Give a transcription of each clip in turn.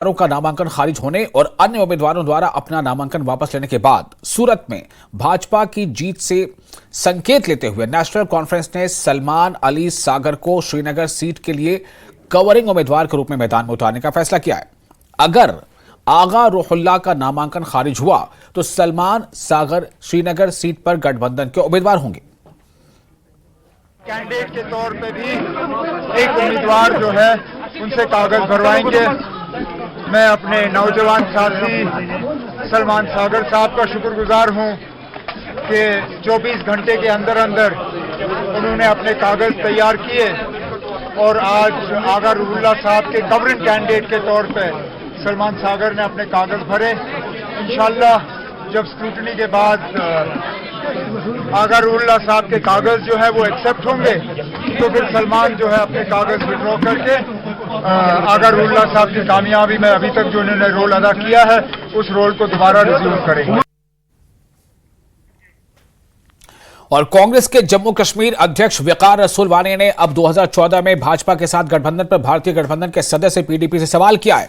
उम्मीदवारों का नामांकन खारिज होने और अन्य उम्मीदवारों द्वारा अपना नामांकन वापस लेने के बाद सूरत में भाजपा की जीत से संकेत लेते हुए नेशनल कॉन्फ्रेंस ने सलमान अली सागर को श्रीनगर सीट के लिए कवरिंग उम्मीदवार के रूप में मैदान में उतारने का फैसला किया है। अगर आगा रूहुल्लाह का नामांकन खारिज हुआ तो सलमान सागर श्रीनगर सीट पर गठबंधन के उम्मीदवार होंगे। कैंडिडेट के तौर पे भी एक उम्मीदवार जो है उनसे कागज भरवाएंगे। मैं अपने नौजवान साथी सलमान सागर साहब का शुक्रगुजार हूं कि 24 घंटे के अंदर अंदर उन्होंने अपने कागज तैयार किए और आज आगा रूहुल्लाह साहब के कवरिंग कैंडिडेट के तौर पे सलमान सागर ने अपने कागज भरे। इंशाल्लाह जब स्क्रूटनी के बाद आगा रूहुल्लाह साहब के कागज जो है वो एक्सेप्ट होंगे तो फिर सलमान जो है अपने कागज विड्रॉ करके आगा रूहुल्लाह साहब की कामयाबी में अभी तक जो इन्होंने रोल अदा किया है उस रोल को दोबारा रिज्यूम करेंगे। और कांग्रेस के जम्मू कश्मीर अध्यक्ष वकार रसूल वानी ने अब 2014 में भाजपा के साथ गठबंधन पर भारतीय गठबंधन के सदस्य पीडीपी से सवाल किया है।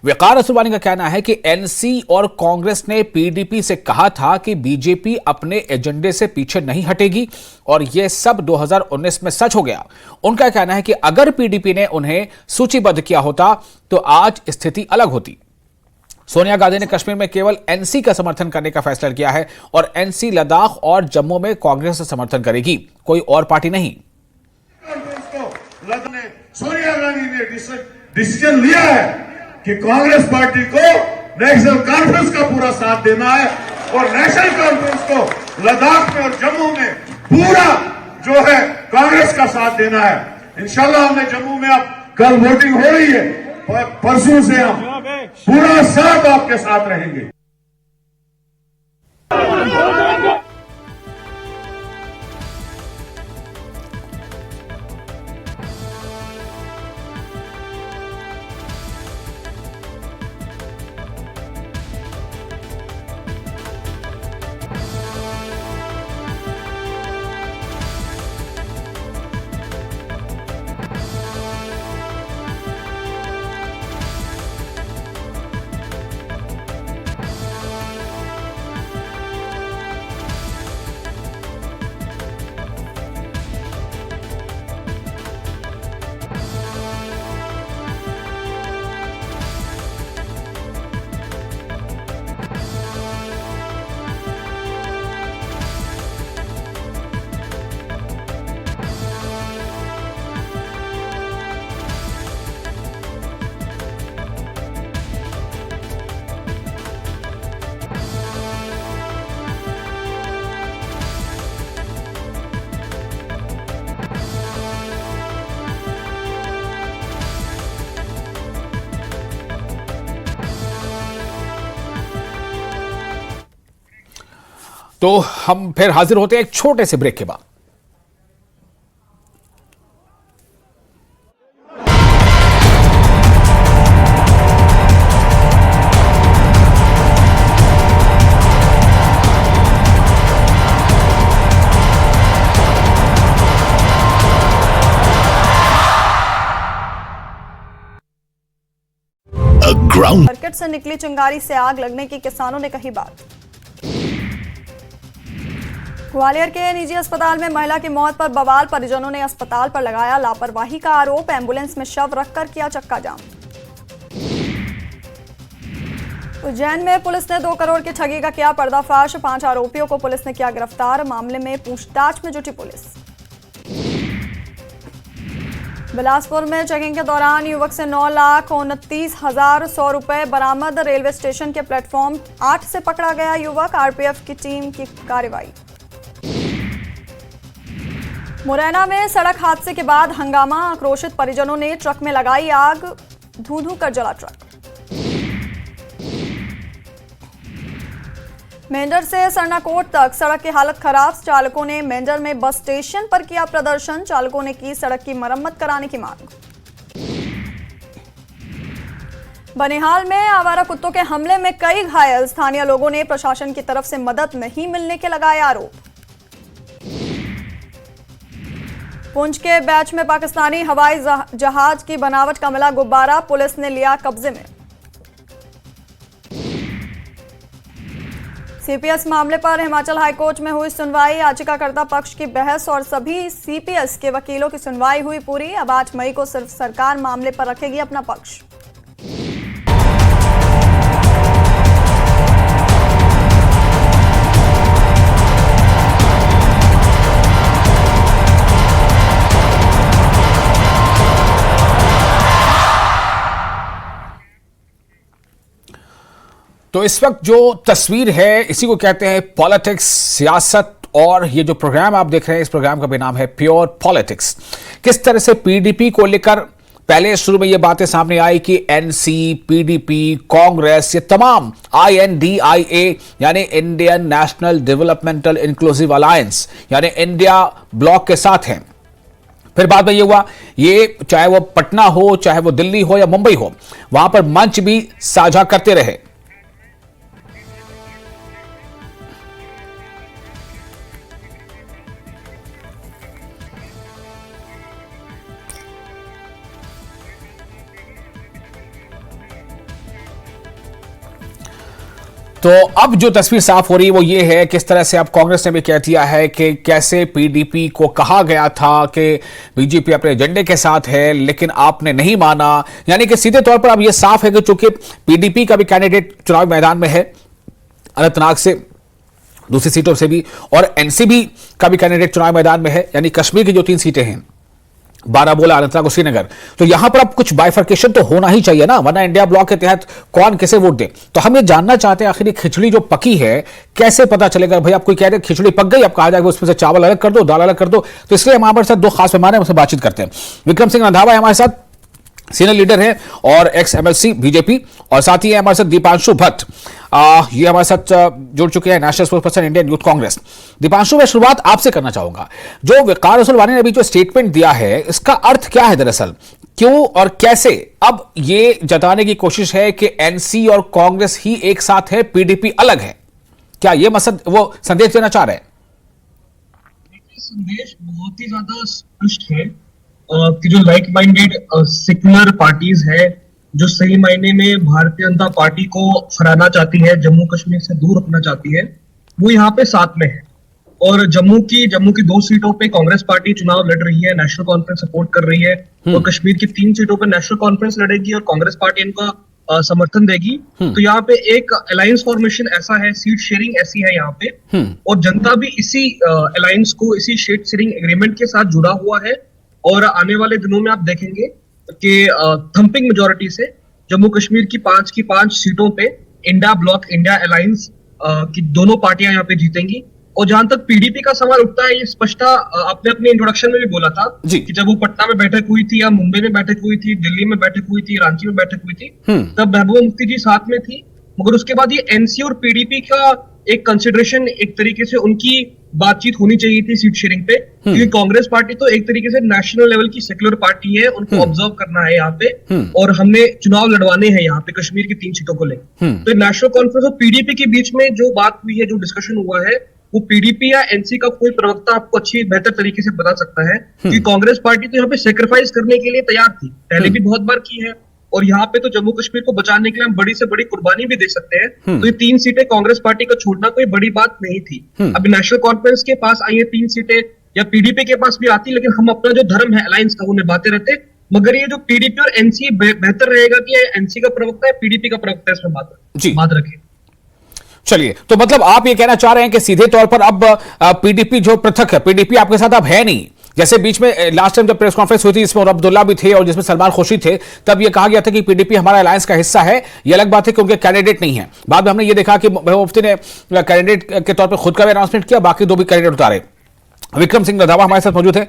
वकार रसूल वानी का कहना है कि एनसी और कांग्रेस ने पीडीपी से कहा था कि बीजेपी अपने एजेंडे से पीछे नहीं हटेगी और यह सब 2019 में सच हो गया। उनका कहना है कि अगर पीडीपी ने उन्हें सूचीबद्ध किया होता तो आज स्थिति अलग होती। सोनिया गांधी ने कश्मीर में केवल एनसी का समर्थन करने का फैसला किया है और एनसी लद्दाख और जम्मू में कांग्रेस का समर्थन करेगी, कोई और पार्टी नहीं। सोनिया गांधी ने डिसीजन लिया है कि कांग्रेस पार्टी को नेशनल कॉन्फ्रेंस का पूरा साथ देना है और नेशनल कॉन्फ्रेंस को लद्दाख में और जम्मू में पूरा जो है कांग्रेस का साथ देना है। इंशाल्लाह हमने जम्मू में अब कल वोटिंग हो रही है, परसों से हम पूरा साथ आपके साथ रहेंगे। तो हम फिर हाजिर होते हैं एक छोटे से ब्रेक के बाद। सर्किट से निकली चिंगारी से आग लगने की किसानों ने कही बात। ग्वालियर के निजी अस्पताल में महिला की मौत पर बवाल, परिजनों ने अस्पताल पर लगाया लापरवाही का आरोप। एम्बुलेंस में शव रखकर किया चक्का जाम। उज्जैन में पुलिस ने 2 करोड़ की ठगी का किया पर्दाफाश। 5 आरोपियों को पुलिस ने किया गिरफ्तार। मामले में पूछताछ में जुटी पुलिस। बिलासपुर में चेकिंग के दौरान युवक से 9,29,100 रुपए बरामद। रेलवे स्टेशन के प्लेटफॉर्म 8 से पकड़ा गया युवक। आरपीएफ की टीम की कार्रवाई। मुरैना में सड़क हादसे के बाद हंगामा। आक्रोशित परिजनों ने ट्रक में लगाई आग। धू-धू कर जला ट्रक। मेंढर से सरनाकोट तक सड़क की हालत खराब। चालकों ने मेंढर में बस स्टेशन पर किया प्रदर्शन। चालकों ने की सड़क की मरम्मत कराने की मांग। बनिहाल में आवारा कुत्तों के हमले में कई घायल। स्थानीय लोगों ने प्रशासन की तरफ से मदद नहीं मिलने के लगाए आरोप। पुंछ के बैच में पाकिस्तानी हवाई जहाज की बनावट का मिला गुब्बारा। पुलिस ने लिया कब्जे में। सीपीएस मामले पर हिमाचल हाईकोर्ट में हुई सुनवाई। याचिकाकर्ता पक्ष की बहस और सभी सीपीएस के वकीलों की सुनवाई हुई पूरी। अब 8 मई को सिर्फ सरकार मामले पर रखेगी अपना पक्ष। तो इस वक्त जो तस्वीर है इसी को कहते हैं पॉलिटिक्स, सियासत। और ये जो प्रोग्राम आप देख रहे हैं, इस प्रोग्राम का भी नाम है प्योर पॉलिटिक्स। किस तरह से पीडीपी को लेकर पहले शुरू में ये बातें सामने आई कि एनसी, पीडीपी, कांग्रेस, ये तमाम INDIA यानी Indian national developmental inclusive alliance यानी इंडिया ब्लॉक के साथ हैं। फिर बाद में ये हुआ, ये चाहे वो पटना हो, चाहे वो दिल्ली हो या मुंबई हो, वहां पर मंच भी साझा करते रहे। तो अब जो तस्वीर साफ हो रही है वो ये है, किस तरह से अब कांग्रेस ने भी कह दिया है कि कैसे पीडीपी को कहा गया था कि बीजेपी अपने एजेंडे के साथ है, लेकिन आपने नहीं माना। यानी कि सीधे तौर पर अब ये साफ है कि चूंकि पीडीपी का भी कैंडिडेट चुनाव मैदान में है अनंतनाग से, दूसरी सीटों से भी, और एनसीबी का भी कैंडिडेट चुनाव मैदान में है, यानी कश्मीर की जो 3 सीटें हैं, बारामूला, अनंतनाग और श्रीनगर, तो यहां पर अब कुछ बाइफर्केशन तो होना ही चाहिए ना, वरना इंडिया ब्लॉक के तहत कौन किसे वोट दे। तो हम ये जानना चाहते हैं आखिर ये खिचड़ी जो पकी है कैसे पता चलेगा। भाई आप कोई कह रहे खिचड़ी पक गई, अब कहा जाएगा उसमें से चावल अलग कर दो, दाल अलग कर दो। तो इसलिए हमारे साथ 2 खास मेहमान है, उनसे बातचीत करते हैं। विक्रम सिंह रंधावा है हमारे साथ, सीनियर लीडर है और एक्स MLC बीजेपी, और साथ ही है हमारे साथ दीपांशु भट्ट, ये हमारे साथ जुड़ चुके हैं, national spokesperson Indian youth Congress. Deepanshu, मैं शुरुआत आपसे करना चाहूंगा, जो वकार रसूलवानी ने अभी जो स्टेटमेंट दिया है इसका अर्थ क्या है दरअसल, क्यों और कैसे अब ये जताने की कोशिश है कि एनसी और कांग्रेस ही एक साथ है, पीडीपी अलग है? क्या ये मकसद वो संदेश देना चाह रहे हैं? संदेश बहुत ही ज्यादा स्पष्ट है कि जो लाइक माइंडेड सेक्युलर पार्टीज है, जो सही मायने में भारतीय जनता पार्टी को हराना चाहती है, जम्मू कश्मीर से दूर रखना चाहती है, वो यहाँ पे साथ में है। और जम्मू की 2 सीटों पे कांग्रेस पार्टी चुनाव लड़ रही है, नेशनल कॉन्फ्रेंस सपोर्ट कर रही है, और कश्मीर की 3 सीटों पे नेशनल कॉन्फ्रेंस लड़ेगी और कांग्रेस पार्टी इनका समर्थन देगी। तो यहाँ पे एक अलायंस फॉर्मेशन ऐसा है, सीट शेयरिंग ऐसी है यहाँ पे, और जनता भी इसी अलायंस को, इसी सीट शेयरिंग एग्रीमेंट के साथ जुड़ा हुआ है। और आने वाले दिनों में आप देखेंगे कि थंपिंग मेजोरिटी से जम्मू कश्मीर की 5 सीटों पे इंडिया ब्लॉक, इंडिया अलायंस की दोनों पार्टियां यहाँ पे जीतेंगी। और जहां तक पीडीपी का सवाल उठता है, ये स्पष्टता आपने अपने इंट्रोडक्शन में भी बोला था कि जब वो पटना में बैठक हुई थी, या मुंबई में बैठक हुई थी, दिल्ली में बैठक हुई थी, रांची में बैठक हुई थी, तब महबूबा मुफ्ती जी साथ में थी। मगर उसके बाद ये एनसी और पीडीपी का एक कंसिडरेशन, एक तरीके से उनकी बातचीत होनी चाहिए थी सीट शेयरिंग पे, क्योंकि कांग्रेस पार्टी तो एक तरीके से नेशनल लेवल की सेक्युलर पार्टी है, उनको ऑब्जर्व करना है यहाँ पे, और हमने चुनाव लड़वाने हैं यहाँ पे कश्मीर की 3 सीटों को लेकर। तो नेशनल कॉन्फ्रेंस और पीडीपी के बीच में जो बात हुई है, जो डिस्कशन हुआ है, वो पीडीपी या एनसी का कोई प्रवक्ता आपको अच्छी बेहतर तरीके से बता सकता है, क्योंकि कांग्रेस पार्टी तो यहाँ पे सेक्रीफाइस करने के लिए तैयार थी, पहले भी बहुत बार की है, और यहाँ पे तो जम्मू कश्मीर को बचाने के लिए हम बड़ी से बड़ी कुर्बानी भी दे सकते हैं। तो ये 3 सीटें कांग्रेस पार्टी का छोड़ना कोई बड़ी बात नहीं थी। अभी नेशनल कॉन्फ्रेंस के पास आई है 3 सीटें, या पीडीपी के पास भी आती, लेकिन हम अपना जो धर्म है अलायंस का वो निभाते रहते। मगर ये जो पीडीपी और एनसी, बेहतर रहेगा कि एनसी का प्रवक्ता है, पीडीपी का प्रवक्ता, इसमें बात रखें। चलिए, तो मतलब आप ये कहना चाह रहे हैं कि सीधे तौर पर अब पीडीपी जो पृथक है, पीडीपी आपके साथ अब है नहीं। जैसे बीच में लास्ट टाइम जब प्रेस कॉन्फ्रेंस हुई थी, इसमें अब्दुल्ला भी थे और जिसमें सलमान खुर्शीद थे, तब ये कहा गया था कि पीडीपी हमारा अलायंस का हिस्सा है। ये अलग बात है कि उनके कैंडिडेट नहीं है। बाद में हमने ये देखा कि महबूबा मुफ्ती ने कैंडिडेट के तौर पर खुद का भी अनाउंसमेंट किया, बाकी 2 भी कैंडिडेट उतारे। विक्रम सिंह रंधावा हमारे साथ मौजूद है।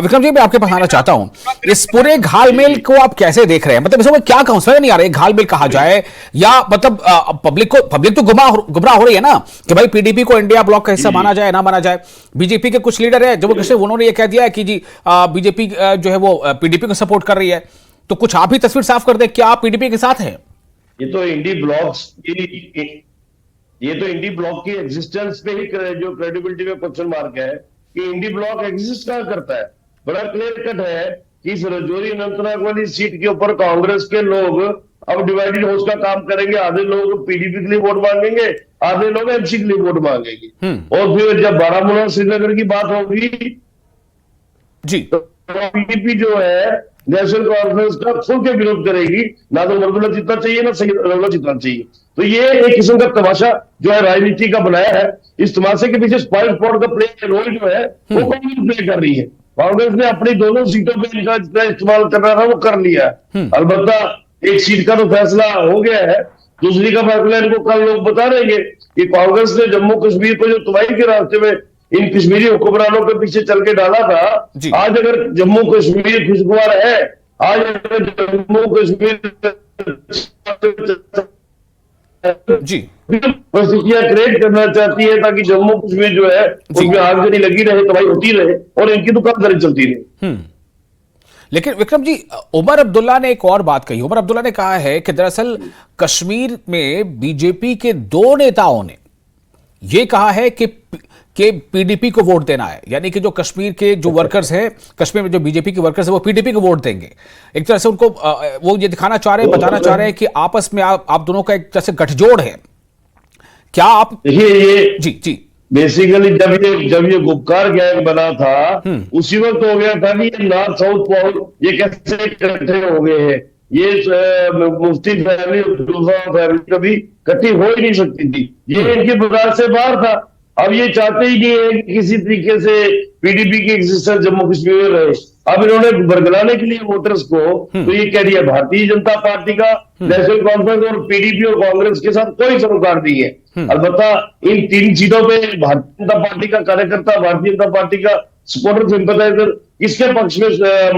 विक्रम जी, मैं आपके पास आना चाहता हूं, इस पूरे घालमेल को आप कैसे देख रहे हैं? मतलब इसमें क्या कहूं, समझ नहीं आ रहा है, घालमेल कहा जाए या मतलब पब्लिक तो गुमराह हो रही है ना कि भाई पीडीपी को इंडिया ब्लॉक का हिस्सा माना जाए ना माना जाए। बीजेपी के कुछ लीडर है जम्मू कश्मीर, उन्होंने ये कह दिया है कि जी बीजेपी जो है वो पीडीपी को सपोर्ट कर रही है। तो कुछ आप ही तस्वीर साफ कर दे, क्या आप पीडीपी के साथ हैं? ये तो इंडी ब्लॉक की एग्जिस्टेंस पे ही जो क्रेडिबिलिटी में क्वेश्चन मार्क है कि इंडी ब्लॉक एग्जिस्ट कहां करता है। बड़ा क्लियर कट है कि इस रजौरी अनंतनाग वाली सीट के ऊपर कांग्रेस के लोग अब डिवाइडेड हाउस का काम करेंगे, आधे लोग पीडीपी के लिए वोट मांगेंगे, आधे लोग एमसी के लिए वोट मांगेंगे। और फिर जब बारामूला श्रीनगर की बात होगी जी, तो पीडीपी जो है नेशनल कॉन्फ्रेंस का खुल के विरोध करेगी, ना तो मरदुल्ला जीतना चाहिए ना सही रौला जीतना चाहिए। तो ये एक किस्म का तमाशा जो है राजनीति का बनाया है। इस तमाशे के पीछे स्पाइल स्पॉट का प्ले रोल जो है वो कांग्रेस प्ले कर रही है। कांग्रेस ने अपनी दोनों सीटों पे इनका जितना इस्तेमाल करना था वो कर लिया है। अलबत्ता एक सीट का तो फैसला हो गया है, दूसरी का फैसला इनको कल लोग बता देंगे कि कांग्रेस ने जम्मू कश्मीर को जो तबाही के रास्ते में इन कश्मीरी हुक्मरानों के पीछे चल के डाला था, आज अगर जम्मू कश्मीर खुशगवार है, आज अगर जम्मू कश्मीर जी, परिस्थितियां क्रिएट करना चाहती है ताकि जम्मू कश्मीर जो है उसमें आगजनी लगी रहे, तबाही होती रहे और इनकी दुकानदारी चलती रहे। लेकिन विक्रम जी, उमर अब्दुल्ला ने एक और बात कही। उमर अब्दुल्ला ने कहा है कि दरअसल कश्मीर में बीजेपी के 2 नेताओं ने यह कहा है कि पीडीपी को वोट देना है, यानी कि जो कश्मीर के जो वर्कर्स हैं, कश्मीर में जो बीजेपी के वर्कर्स हैं वो पीडीपी को वोट देंगे। एक तरह से उनको वो ये दिखाना चाह रहे हैं, बताना चाह रहे हैं कि आपस में आप दोनों का एक तरह से गठजोड़ है। क्या आप देखिए ये जी जी बेसिकली जब ये गुपकार गैंग बना था उसी वक्त हो गया था कि ये नॉर्थ साउथ पोल ये कैसे इकट्ठे हो गए हैं। ये मुफ्ती फैमिली फैमिली कभी इकट्ठी हो ही नहीं सकती थी, ये इनके बाजार से बाहर था। अब ये चाहते ही नहीं है कि किसी तरीके से पीडीपी की एग्जिस्टेंस जम्मू कश्मीर में रहे। अब इन्होंने बरगलाने के लिए वोटर्स को तो ये कह दिया भारतीय जनता पार्टी का नेशनल कॉन्फ्रेंस और पीडीपी और कांग्रेस के साथ कोई सरोकार नहीं है। अलबत्ता इन 3 सीटों पे भारतीय जनता पार्टी का कार्यकर्ता, भारतीय जनता पार्टी का सपोर्टर, सिंपैथाइजर किसके पक्ष में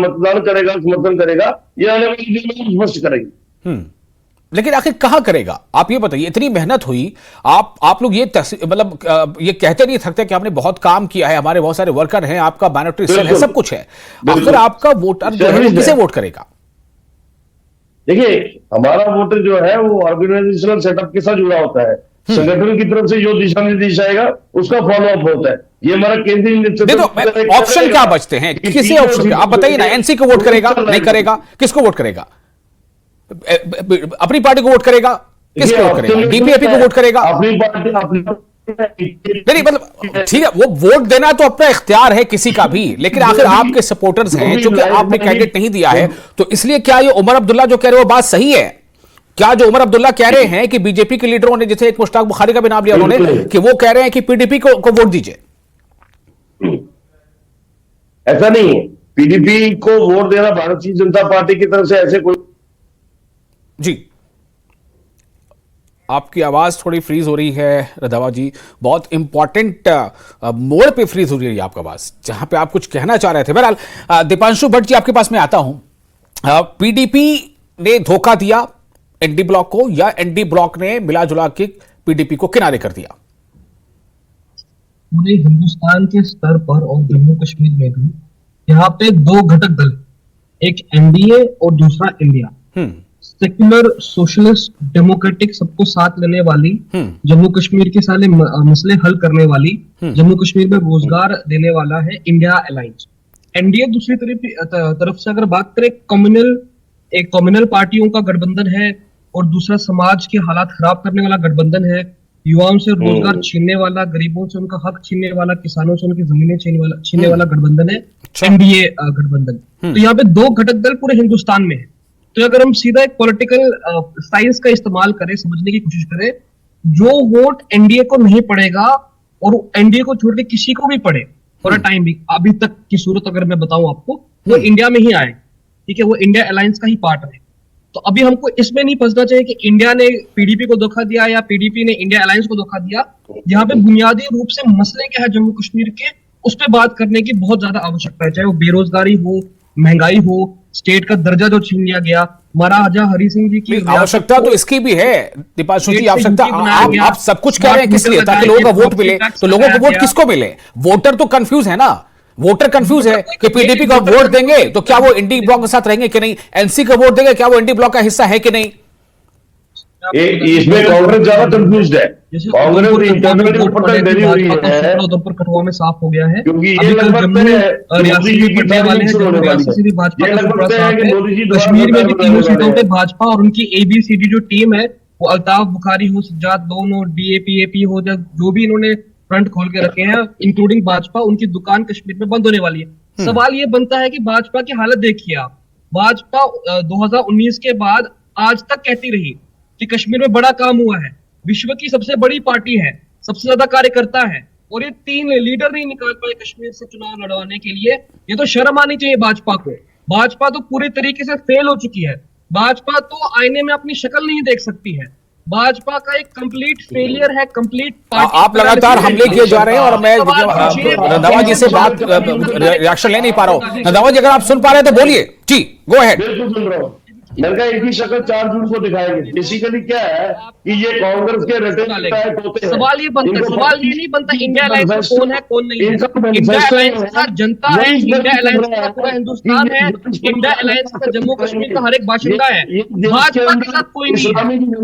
मतदान करेगा, समर्थन करेगा, ये आने वाले दिन में स्पष्ट करेंगे। लेकिन आखिर कहां करेगा? आप ये बताइए, इतनी मेहनत हुई, आप लोग ये मतलब ये कहते नहीं थकते कि हमने बहुत काम किया है, हमारे बहुत सारे वर्कर हैं, आपका बैनर्टरी सेल है, सब कुछ है, आखिर आपका वोटर जो है किसे वोट करेगा? देखिए, हमारा वोटर जो है वो ऑर्गेनाइजेशनल सेटअप के साथ जुड़ा होता है। संगठन की तरफ से जो दिशा निर्देश आएगा उसका फॉलोअप होता है। ये हमारा केंद्रीय नेतृत्व। ऑप्शन क्या बचते हैं? किसे ऑप्शन? आप बताइए ना, एनसी को वोट करेगा, नहीं करेगा, किसको वोट करेगा? अपनी पार्टी को वोट करेगा, किसको वोट करेगा? डीपीएपी को वोट करेगा? अपनी पार्टी नहीं, मतलब ठीक है, वो वोट देना तो अपना इख्तियार है किसी का भी, लेकिन आखिर आपके सपोर्टर्स हैं, चूंकि आपने कैंडिडेट नहीं दिया है, तो इसलिए क्या ये उमर अब्दुल्ला जो कह रहे हो वो बात सही है? क्या जो उमर अब्दुल्ला कह रहे हैं कि बीजेपी के लीडरों ने, जैसे एक मुश्ताक बुखारी का भी नाम लिया उन्होंने, कि वो कह रहे हैं कि पीडीपी को वोट दीजिए? ऐसा नहीं है। पीडीपी को वोट देना भारतीय जनता पार्टी की तरफ से ऐसे कोई। जी, आपकी आवाज थोड़ी फ्रीज हो रही है रंधावा जी, बहुत इंपॉर्टेंट मोड़ पे फ्रीज हो रही है आपका आवाज, जहां पे आप कुछ कहना चाह रहे थे। बहरहाल दीपांशु भट्ट जी, आपके पास मैं आता हूं। पीडीपी ने धोखा दिया एनडी ब्लॉक को, या एनडी ब्लॉक ने मिला जुला के पीडीपी को किनारे कर दिया? पूरे हिंदुस्तान के स्तर पर और जम्मू कश्मीर में भी यहाँ पे 2 घटक दल, एक एनडीए और दूसरा इंडिया, सेक्युलर सोशलिस्ट डेमोक्रेटिक सबको साथ लेने वाली, जम्मू कश्मीर के सारे मसले हल करने वाली, जम्मू कश्मीर में रोजगार देने वाला है इंडिया अलायंस। एनडीए दूसरी तरफ से अगर बात करें, कम्युनल पार्टियों का गठबंधन है, और दूसरा समाज के हालात खराब करने वाला गठबंधन है, युवाओं से रोजगार छीनने वाला, गरीबों से उनका हक छीनने वाला, किसानों से उनकी जमीनें छीनने वाला गठबंधन है एनडीए गठबंधन। तो यहाँ पे 2 घटक दल पूरे हिंदुस्तान में है। तो अगर हम सीधा एक पॉलिटिकल साइंस का इस्तेमाल करें, समझने की कोशिश करें, जो वोट एनडीए को नहीं पड़ेगा और एनडीए को छोड़ के किसी को भी पड़े फॉर अ टाइम भी, अभी तक की सूरत अगर मैं बताऊं आपको, वो इंडिया में ही आए, ठीक है, वो इंडिया अलायंस का ही पार्ट है। तो अभी हमको इसमें नहीं फंसना चाहिए कि इंडिया ने पीडीपी को धोखा दिया या पीडीपी ने इंडिया अलायंस को धोखा दिया। यहाँ पे बुनियादी रूप से मसले क्या है जम्मू कश्मीर के, उस पर बात करने की बहुत ज्यादा आवश्यकता है, चाहे वो बेरोजगारी हो, महंगाई हो, स्टेट का दर्जा जो छीन लिया गया, महाराजा हरि सिंह जी की आवश्यकता तो इसकी भी है दीपांशु जी, आवश्यकता आप सब कुछ कह रहे हैं किस लिए? ताकि लोगों का वोट मिले। तो लोगों को वोट किसको मिले? वोटर तो कंफ्यूज है ना, वोटर कंफ्यूज है कि पीडीपी को वोट देंगे तो क्या वो इंडी ब्लॉक के साथ रहेंगे कि नहीं, एनसी का वोट देंगे क्या वो इंडी ब्लॉक का हिस्सा है कि नहीं? इसमें कांग्रेस ज्यादा कंफ्यूज है। कांग्रेस इंटरनली ऊपर तक डरी हुई है, उधमपुर कठुआ में साफ हो गया है, क्योंकि ये लगभग रियासत में पड़ने वाले हैं, जम्मू रियासत से भी भाजपा का सूबा साफ है। कश्मीर में भी तीनों सीटों पे भाजपा और उनकी ABCD जो टीम है, वो अल्ताफ बुखारी हो, सज्जाद लोन हो, DAP हो, जो भी इन्होंने फ्रंट खोल के रखे हैं, इंक्लूडिंग भाजपा, उनकी दुकान कश्मीर में बंद होने वाली है। सवाल ये बनता है कि भाजपा की हालत देखिए आप। भाजपा 2019 के बाद आज तक कहती रही कि कश्मीर में बड़ा काम हुआ है, विश्व की सबसे बड़ी पार्टी है, सबसे ज्यादा कार्यकर्ता है, और ये 3 लीडर नहीं निकाल पाए कश्मीर से चुनाव लड़वाने के लिए। ये तो शर्म आनी चाहिए भाजपा को। भाजपा तो पूरी तरीके से फेल हो चुकी है। भाजपा तो आईने में अपनी शक्ल नहीं देख सकती है। भाजपा का एक कंप्लीट फेलियर है, कंप्लीट। आप लगातार हमले किए जा रहे हैं और मैं रंधावा जी से बात रिएक्शन ले नहीं पा रहा हूं। रंधावा जी, अगर आप सुन पा रहे हैं तो बोलिए जी, गो अहेड। बिल्कुल सुन रहा हूँ। लड़का एक ही शक्ल 4 जून को दिखाएंगे। बेसिकली क्या है कि ये कांग्रेस के रटे होते हैं। सवाल ये नहीं बनता इंडिया अलायंस में कौन है कौन नहीं है। इंडिया अलायंस के साथ जनता है, इंडिया अलायंस का पूरा हिंदुस्तान है, इंडिया अलायंस का जम्मू कश्मीर का हर एक बाशिंदा है। भाजपा के साथ कोई नहीं है।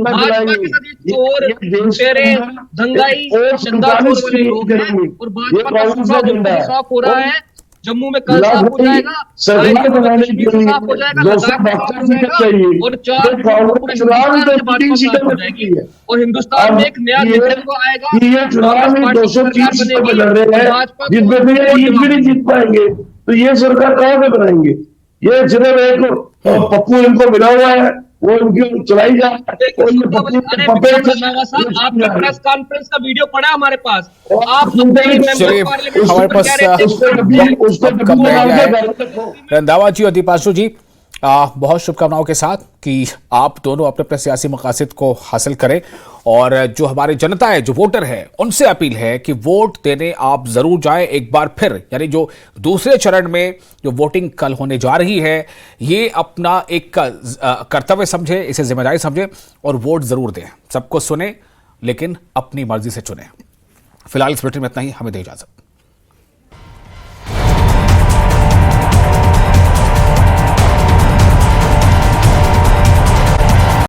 भाजपा के साथ ये चोर, लुटेरे, दंगाई, चंदाखोर वाले लोग हैं, और भाजपा का सूबा साफ हो रहा है। जम्मू में कल साफ हो जाएगा, सरकार बनाने के लिए साफ हो जाएगा, और 4 पूरे हिंदुस्तान में भाजपा साफ हो जाएगी, और हिंदुस्तान में एक नया नेतृत्व आएगा। ये चुनाव में 230 सीटों पे लड़ रहे हैं, जिसमें भी एक भी नहीं जीत पाएंगे, तो ये सरकार कहाँ पे बनाएंगे? ये सिर्फ एक पप्पू इनको मिला हुआ है, वो इनकी चलाई जा रही है। आपने प्रेस कॉन्फ्रेंस का वीडियो पड़ा हमारे पास, आप हमारे पास रंधावा जी और दीपांशु जी, बहुत शुभकामनाओं के साथ कि आप दोनों अपने अपने सियासी मकासद को हासिल करें, और जो हमारी जनता है, जो वोटर है, उनसे अपील है कि वोट देने आप जरूर जाएं एक बार फिर। यानी जो दूसरे चरण में जो वोटिंग कल होने जा रही है, ये अपना एक कर्तव्य समझे, इसे जिम्मेदारी समझे और वोट जरूर दें। सबको सुने लेकिन अपनी मर्जी से चुने। फिलहाल इस बुलेटिन में इतना ही, हमें दें इजाजत।